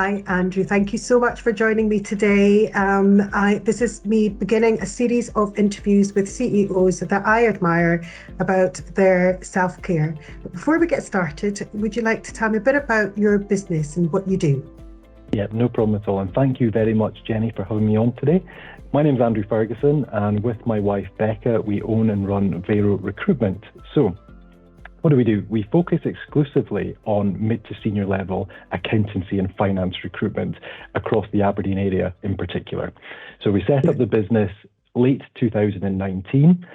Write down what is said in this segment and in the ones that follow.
Hi, Andrew. Thank you so much for joining me today. This is me beginning a series of interviews with CEOs that I admire about their self-care. But before we get started, would you like to tell me a bit about your business and what you do? Yeah, no problem at all. And thank you very much, Jenny, for having me on today. My name is Andrew Ferguson, and with my wife, Becca, we own and run Vero Recruitment. So what do? We focus exclusively on mid to senior level accountancy and finance recruitment across the Aberdeen area in particular. So we set up the business late 2019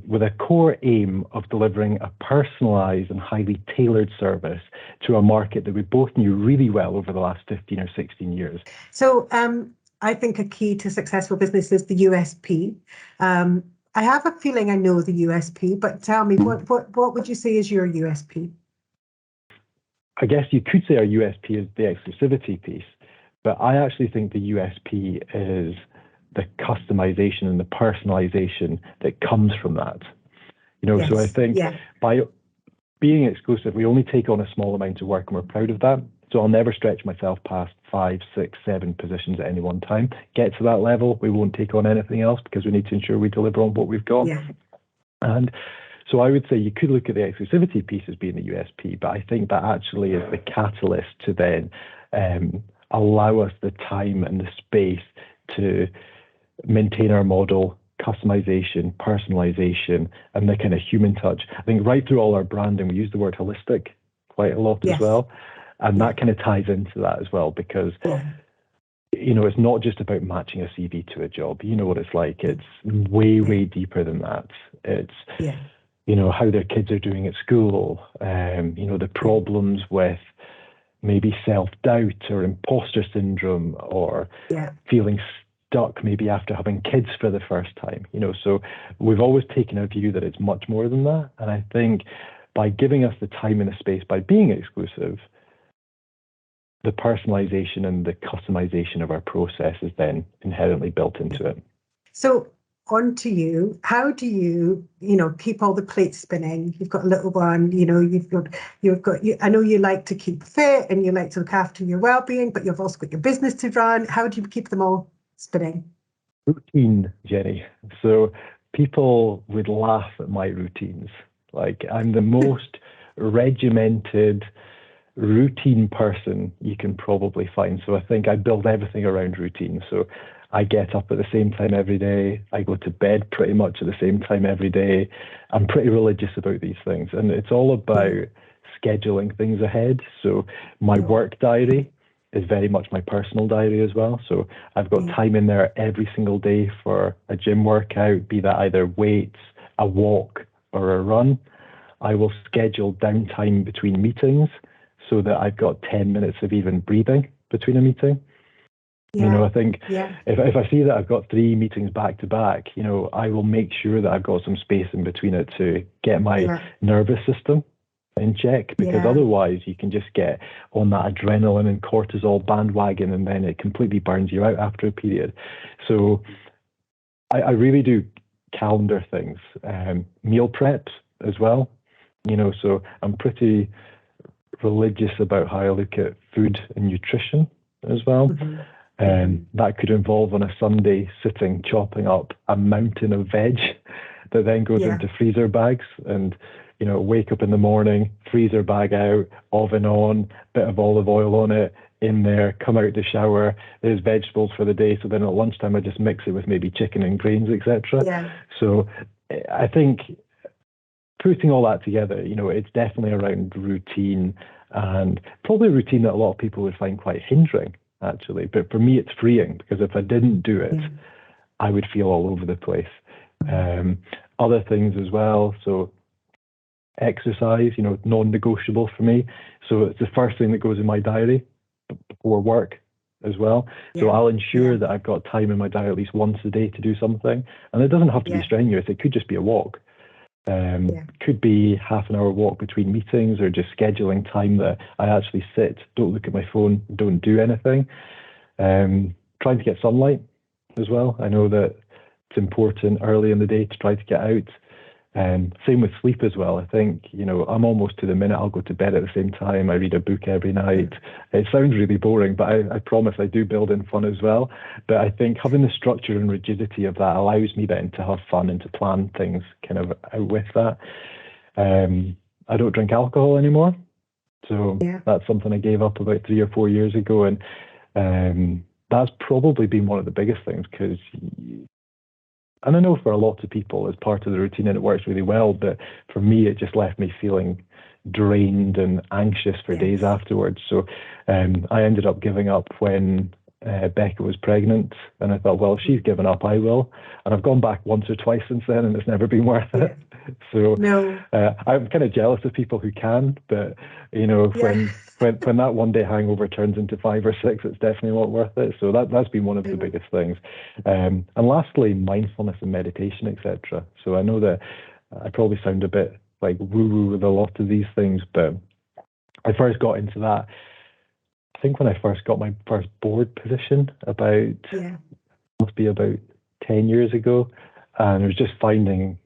with a core aim of delivering a personalised and highly tailored service to a market that we both knew really well over the last 15 or 16 years. So I think a key to successful business is the USP. I have a feeling I know the USP, but tell me, what would you say is your USP? I guess you could say our USP is the exclusivity piece, but I actually think the USP is the customization and the personalization that comes from that. Yes. So I think by being exclusive, we only take on a small amount of work and we're proud of that. So I'll never stretch myself past 5, 6, 7 positions at any one time. Get to that level, we won't take on anything else because we need to ensure we deliver on what we've got. Yeah. And so I would say you could look at the exclusivity piece as being the USP, but I think that actually is the catalyst to then allow us the time and the space to maintain our model, customization, personalization, and the kind of human touch. I think right through all our branding, we use the word holistic quite a lot as well. And that kind of ties into that as well, because, it's not just about matching a CV to a job. You know what it's like. It's way deeper than that. It's, how their kids are doing at school, the problems with maybe self-doubt or imposter syndrome or feeling stuck maybe after having kids for the first time. So we've always taken a view that it's much more than that. And I think by giving us the time and the space, by being exclusive, the personalization and the customization of our process is then inherently built into it. So on to you. How do you, keep all the plates spinning? You've got a little one, I know you like to keep fit and you like to look after your well-being, but you've also got your business to run. How do you keep them all spinning? Routine, Jenny. So people would laugh at my routines. Like, I'm the most regimented, routine person you can probably find. So I think I build everything around routine. So I get up at the same time every day. I go to bed pretty much at the same time every day. I'm pretty religious about these things. And it's all about scheduling things ahead. So my work diary is very much my personal diary as well. So I've got time in there every single day for a gym workout, be that either weights, a walk, or a run. I will schedule downtime between meetings so that I've got 10 minutes of even breathing between a meeting. I think if I see that I've got 3 meetings back to back, I will make sure that I've got some space in between it to get my nervous system in check, because otherwise you can just get on that adrenaline and cortisol bandwagon and then it completely burns you out after a period. So I really do calendar things, meal preps as well. So I'm pretty religious about how I look at food and nutrition as well. That could involve on a Sunday sitting chopping up a mountain of veg that then goes into freezer bags, and wake up in the morning, freezer bag out, oven on, bit of olive oil on it, in there, come out the shower, there's vegetables for the day. So then at lunchtime I just mix it with maybe chicken and grains, etc. So I think putting all that together, it's definitely around routine, and probably a routine that a lot of people would find quite hindering, actually. But for me, it's freeing, because if I didn't do it, I would feel all over the place. Other things as well. So exercise, non-negotiable for me. So it's the first thing that goes in my diary before work as well. So I'll ensure that I've got time in my diary at least once a day to do something. And it doesn't have to be strenuous. It could just be a walk. Could be half an hour walk between meetings, or just scheduling time that I actually sit, don't look at my phone, don't do anything. Trying to get sunlight as well. I know that it's important early in the day to try to get out. Same with sleep as well. I think, I'm almost to the minute. I'll go to bed at the same time. I read a book every night. It sounds really boring, but I promise I do build in fun as well. But I think having the structure and rigidity of that allows me then to have fun and to plan things kind of out with that. I don't drink alcohol anymore. So that's something I gave up about 3 or 4 years ago. And that's probably been one of the biggest things, because, and I know for a lot of people it's part of the routine and it works really well, but for me it just left me feeling drained and anxious for days afterwards. So I ended up giving up when Becca was pregnant, and I thought, well, if she's given up, I will. And I've gone back once or twice since then, and it's never been worth it. So I'm kind of jealous of people who can, but when that one day hangover turns into 5 or 6, it's definitely not worth it. So that's been one of the biggest things. And lastly, mindfulness and meditation, etc. So I know that I probably sound a bit like woo-woo with a lot of these things, but I first got into that, I think, when I first got my first board position must be about 10 years ago. And I was just finding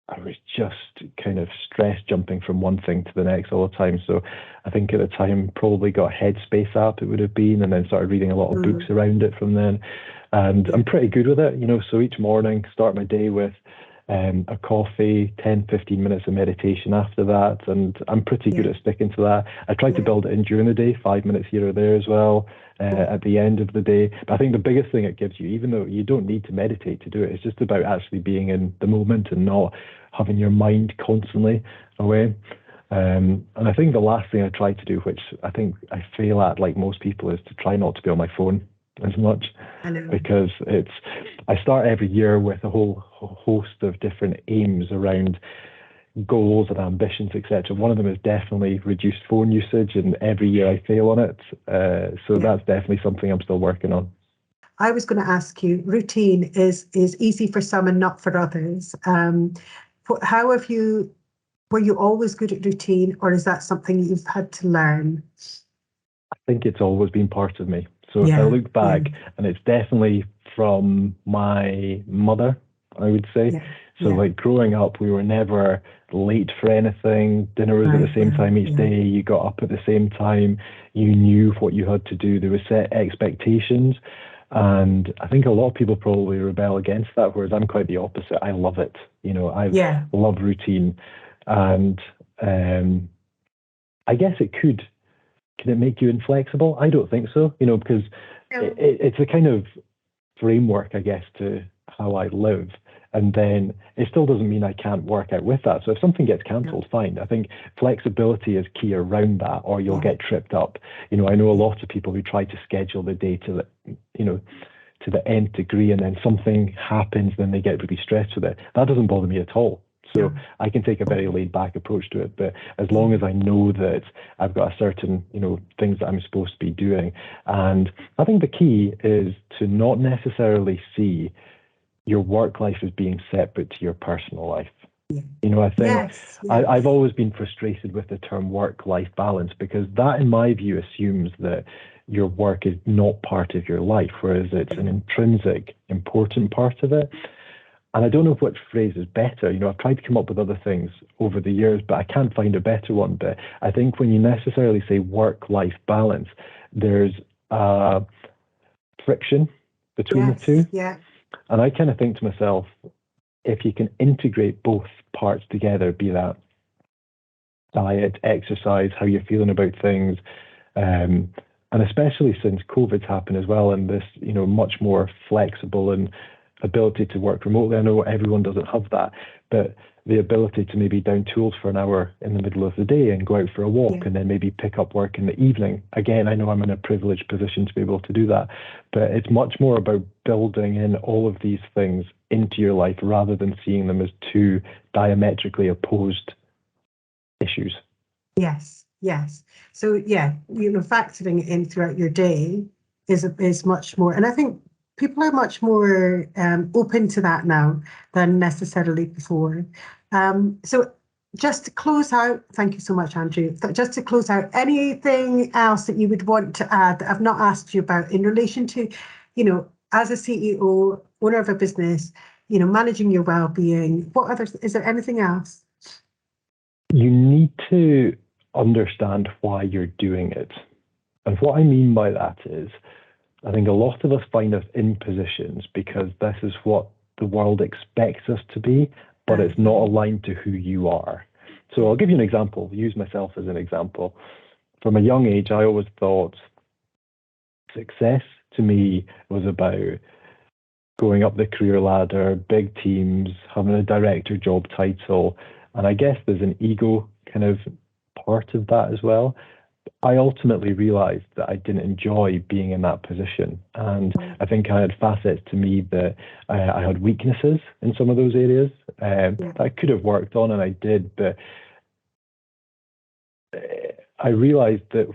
I was just kind of stress jumping from one thing to the next all the time. So I think at the time probably got Headspace app, it would have been, and then started reading a lot of books around it from then. And I'm pretty good with it, so each morning start my day with a coffee, 10, 15 minutes of meditation after that. And I'm pretty good at sticking to that. I try to build it in during the day, 5 minutes here or there as well, at the end of the day. But I think the biggest thing it gives you, even though you don't need to meditate to do it, it's just about actually being in the moment and not having your mind constantly away. And I think the last thing I try to do, which I think I fail at like most people, is to try not to be on my phone as much, because I start every year with a whole host of different aims around goals and ambitions, etc. One of them is definitely reduced phone usage, and every year I fail on it. So that's definitely something I'm still working on. I was going to ask you, routine is easy for some and not for others. How have you, were you always good at routine, or is that something you've had to learn? I think it's always been part of me. So if I look back, and it's definitely from my mother, I would say. So like growing up, we were never late for anything. Dinner was at the same time each day. You got up at the same time. You knew what you had to do. There were set expectations. And I think a lot of people probably rebel against that, whereas I'm quite the opposite. I love it. I love routine. And I guess it could. Can it make you inflexible? I don't think so, because it's a kind of framework, I guess, to how I live. And then it still doesn't mean I can't work out with that. So if something gets cancelled, fine. I think flexibility is key around that, or you'll get tripped up. I know a lot of people who try to schedule the day to the nth degree, and then something happens, then they get really stressed with it. That doesn't bother me at all. So I can take a very laid back approach to it, but as long as I know that I've got a certain, things that I'm supposed to be doing. And I think the key is to not necessarily see your work life as being separate to your personal life. I think I've always been frustrated with the term work-life balance, because that, in my view, assumes that your work is not part of your life, whereas it's an intrinsic, important part of it. And I don't know which phrase is better. I've tried to come up with other things over the years, but I can't find a better one. But I think when you necessarily say work-life balance, there's friction between the two. And I kind of think to myself, if you can integrate both parts together, be that diet, exercise, how you're feeling about things, and especially since COVID's happened as well, and this, much more flexible and ability to work remotely. I know everyone doesn't have that, but the ability to maybe down tools for an hour in the middle of the day and go out for a walk and then maybe pick up work in the evening. Again, I know I'm in a privileged position to be able to do that, but it's much more about building in all of these things into your life rather than seeing them as two diametrically opposed issues. Yes. So factoring it in throughout your day is much more, and I think people are much more open to that now than necessarily before. So just to close out, thank you so much, Andrew. Just to close out, anything else that you would want to add that I've not asked you about in relation to, as a CEO, owner of a business, managing your well-being. What others? Is there anything else? You need to understand why you're doing it. And what I mean by that is, I think a lot of us find us in positions because this is what the world expects us to be, but it's not aligned to who you are. So I'll give you an example, use myself as an example. From a young age, I always thought success to me was about going up the career ladder, big teams, having a director job title. And I guess there's an ego kind of part of that as well. I ultimately realized that I didn't enjoy being in that position. And I think I had facets to me that I had weaknesses in some of those areas that I could have worked on, and I did. But I realized that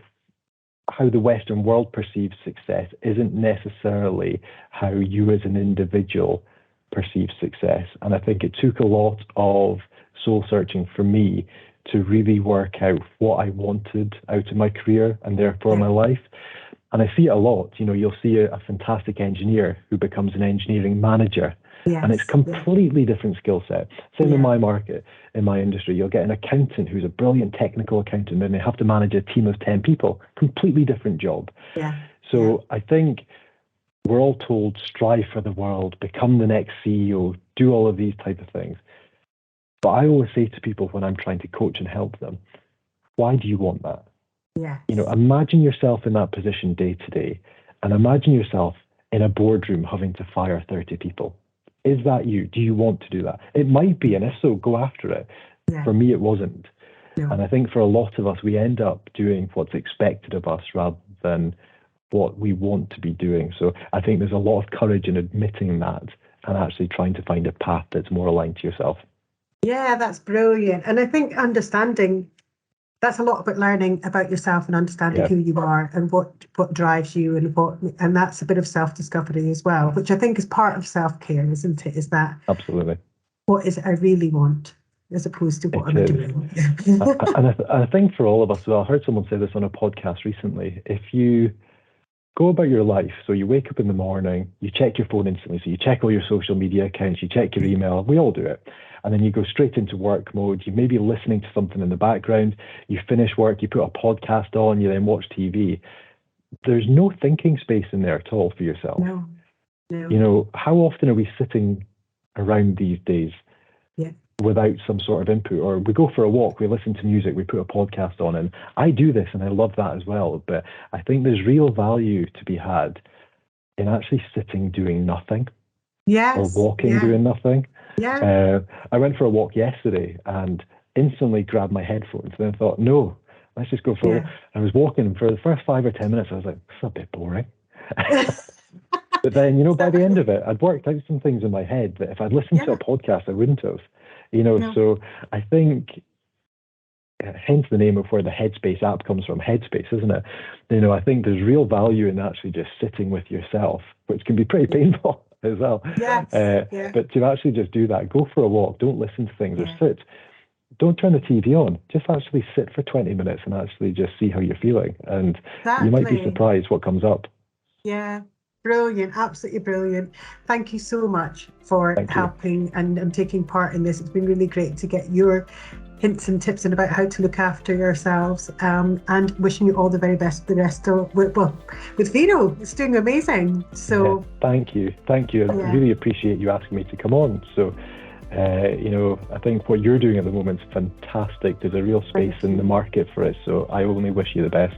how the Western world perceives success isn't necessarily how you as an individual perceive success. And I think it took a lot of soul searching for me to really work out what I wanted out of my career and therefore my life. And I see it a lot. You'll see a fantastic engineer who becomes an engineering manager. And it's completely different skill set. Same in my market, in my industry. You'll get an accountant who's a brilliant technical accountant and they have to manage a team of 10 people. Completely different job. So I think we're all told strive for the world, become the next CEO, do all of these type of things. But I always say to people when I'm trying to coach and help them, why do you want that? Imagine yourself in that position day to day, and imagine yourself in a boardroom having to fire 30 people. Is that you? Do you want to do that? It might be, and if so, go after it. For me, it wasn't. And I think for a lot of us, we end up doing what's expected of us rather than what we want to be doing. So I think there's a lot of courage in admitting that and actually trying to find a path that's more aligned to yourself. Yeah, that's brilliant. And I think understanding, that's a lot about learning about yourself and understanding who you are and what drives you and that's a bit of self-discovery as well, which I think is part of self-care, isn't it? Is that absolutely what is it I really want as opposed to what I'm doing. And I think for all of us, well, I heard someone say this on a podcast recently, if you go about your life, so you wake up in the morning, you check your phone instantly, so you check all your social media accounts, you check your email, we all do it. And then you go straight into work mode. You may be listening to something in the background. You finish work, you put a podcast on, you then watch TV. There's no thinking space in there at all for yourself. No. How often are we sitting around these days without some sort of input? Or we go for a walk, we listen to music, we put a podcast on. And I do this and I love that as well. But I think there's real value to be had in actually sitting doing nothing. Or walking doing nothing. I went for a walk yesterday and instantly grabbed my headphones and then thought, no, let's just go for a walk. I was walking for the first 5 or 10 minutes. I was like, it's a bit boring. But then, by the end of it, I'd worked out some things in my head that if I'd listened to a podcast, I wouldn't have. So I think, hence the name of where the Headspace app comes from, Headspace, isn't it? I think there's real value in actually just sitting with yourself, which can be pretty painful as well. But to actually just do that, go for a walk, don't listen to things or sit. Don't turn the TV on. Just actually sit for 20 minutes and actually just see how you're feeling. And you might be surprised what comes up. Yeah. Brilliant. Absolutely brilliant. Thank you so much for helping and taking part in this. It's been really great to get your hints and tips and about how to look after yourselves, and wishing you all the very best for the rest of, with Vero. It's doing amazing. So thank you. I really appreciate you asking me to come on. So I think what you're doing at the moment is fantastic. There's a real space in the market for it, so I only wish you the best.